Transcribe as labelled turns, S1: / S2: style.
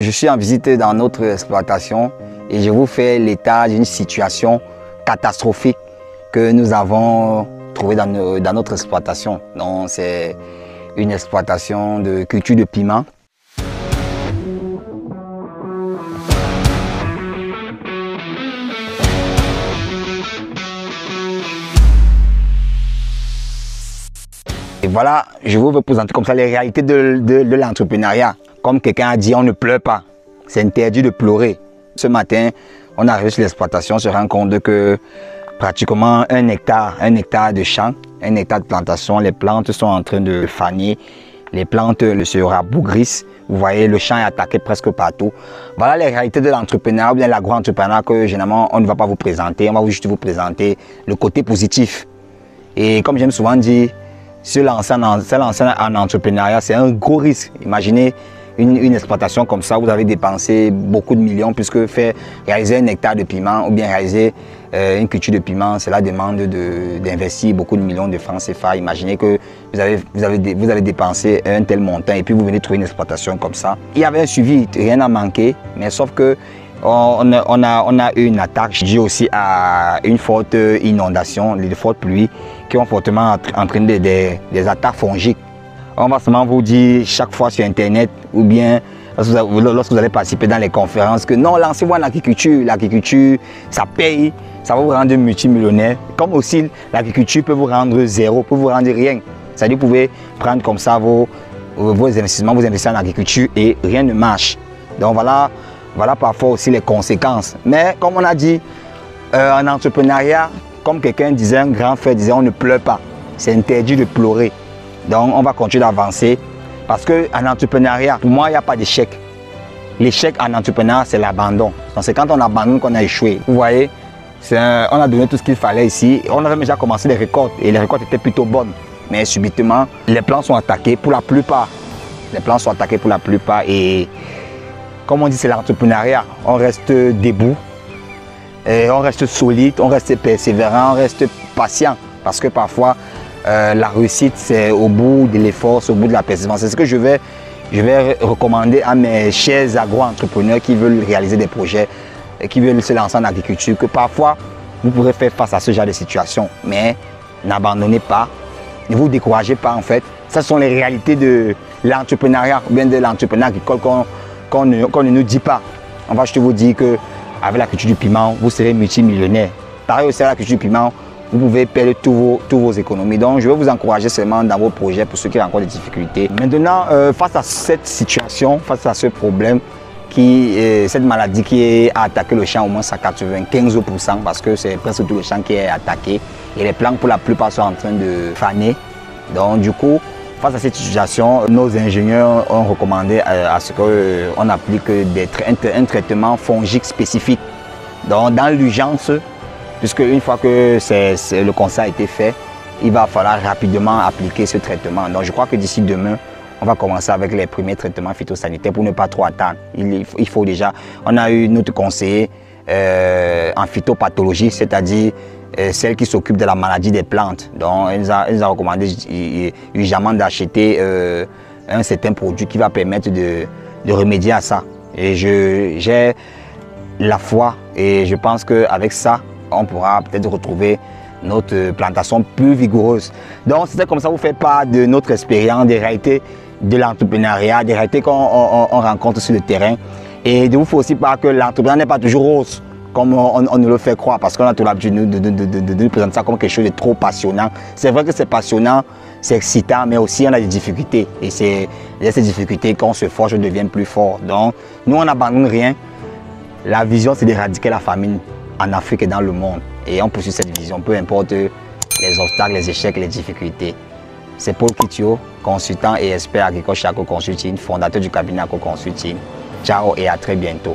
S1: Je suis en visite dans notre exploitation et je vous fais l'état d'une situation catastrophique que nous avons trouvée dans notre exploitation. C'est une exploitation de culture de piment. Et voilà, je vais vous présenter comme ça les réalités de l'entrepreneuriat. Comme quelqu'un a dit, on ne pleure pas. C'est interdit de pleurer. Ce matin, on arrive sur l'exploitation, on se rend compte que pratiquement un hectare de champ, un hectare de plantation, les plantes sont en train de faner. Les plantes se rabougrissent. Vous voyez, le champ est attaqué presque partout. Voilà les réalités de l'entrepreneuriat ou bien l'agro-entrepreneuriat que généralement on ne va pas vous présenter. On va juste vous présenter le côté positif. Et comme j'aime souvent dire, se lancer en entrepreneuriat, c'est un gros risque. Imaginez une exploitation comme ça, vous avez dépensé beaucoup de millions puisque réaliser un hectare de piment ou bien réaliser une culture de piment, cela demande d'investir beaucoup de millions de francs CFA. Imaginez que vous avez dépensé un tel montant et puis vous venez trouver une exploitation comme ça. Il y avait un suivi, rien n'a manqué, mais sauf que on a eu une attaque due aussi à une forte inondation, de fortes pluies qui ont fortement entraîné des attaques fongiques. On va seulement vous dire chaque fois sur internet ou bien lorsque vous allez participer dans les conférences que non, lancez-vous en agriculture, l'agriculture ça paye, ça va vous rendre multimillionnaire. Comme aussi l'agriculture peut vous rendre zéro, peut vous rendre rien. C'est-à-dire que vous pouvez prendre comme ça vos investissements, vous investissez en agriculture et rien ne marche. Donc voilà parfois aussi les conséquences. Mais comme on a dit, en entrepreneuriat, comme quelqu'un disait, un grand frère disait, on ne pleure pas. C'est interdit de pleurer. Donc on va continuer d'avancer parce qu'en entrepreneuriat, pour moi, il n'y a pas d'échec. L'échec en entrepreneuriat, c'est l'abandon. C'est quand on abandonne qu'on a échoué. Vous voyez, on a donné tout ce qu'il fallait ici. On avait déjà commencé les récoltes et les récoltes étaient plutôt bonnes. Mais subitement, les plants sont attaqués pour la plupart. Les plants sont attaqués pour la plupart et comme on dit, c'est l'entrepreneuriat. On reste debout, et on reste solide, on reste persévérant, on reste patient. Parce que parfois, la réussite, c'est au bout de l'effort, c'est au bout de la persévérance. C'est ce que je vais recommander à mes chers agro-entrepreneurs qui veulent réaliser des projets, qui veulent se lancer en agriculture, que parfois, vous pourrez faire face à ce genre de situation. Mais n'abandonnez pas, ne vous découragez pas en fait. Ce sont les réalités de l'entrepreneuriat, ou bien de l'entrepreneuriat agricole qu'on ne nous dit pas. On va juste vous dire qu'avec la culture du piment, vous serez multimillionnaire. Pareil aussi à la culture du piment, vous pouvez perdre tous vos économies. Donc je vais vous encourager seulement dans vos projets pour ceux qui rencontrent des difficultés. Maintenant, face à cette situation, face à ce problème, cette maladie qui a attaqué le champ au moins à 95% parce que c'est presque tout le champ qui est attaqué et les plantes pour la plupart sont en train de faner. Donc du coup, face à cette situation, nos ingénieurs ont recommandé à ce qu'on applique un traitement fongique spécifique. Donc dans l'urgence, puisque une fois que le constat a été fait, il va falloir rapidement appliquer ce traitement. Donc je crois que d'ici demain, on va commencer avec les premiers traitements phytosanitaires pour ne pas trop attendre. Il faut déjà, on a eu notre conseiller en phytopathologie, c'est-à-dire celle qui s'occupe de la maladie des plantes. Donc elle nous a recommandé urgemment d'acheter un certain produit qui va permettre de remédier à ça. Et j'ai la foi et je pense qu'avec ça, on pourra peut-être retrouver notre plantation plus vigoureuse. Donc c'est comme ça vous faites part de notre expérience, des réalités de l'entrepreneuriat, des réalités qu'on rencontre sur le terrain. Et de vous faire aussi part que l'entrepreneuriat n'est pas toujours rose, comme on nous le fait croire, parce qu'on a tout l'habitude de nous présenter ça comme quelque chose de trop passionnant. C'est vrai que c'est passionnant, c'est excitant, mais aussi on a des difficultés. Et c'est ces difficultés qu'on se forge, on devient plus fort. Donc nous, on n'abandonne rien. La vision, c'est d'éradiquer la famine en Afrique et dans le monde. Et on poursuit cette vision, peu importe les obstacles, les échecs, les difficultés. C'est Paul Kitio, consultant et expert agricole chez Aco Consulting, fondateur du cabinet Aco Consulting. Ciao et à très bientôt.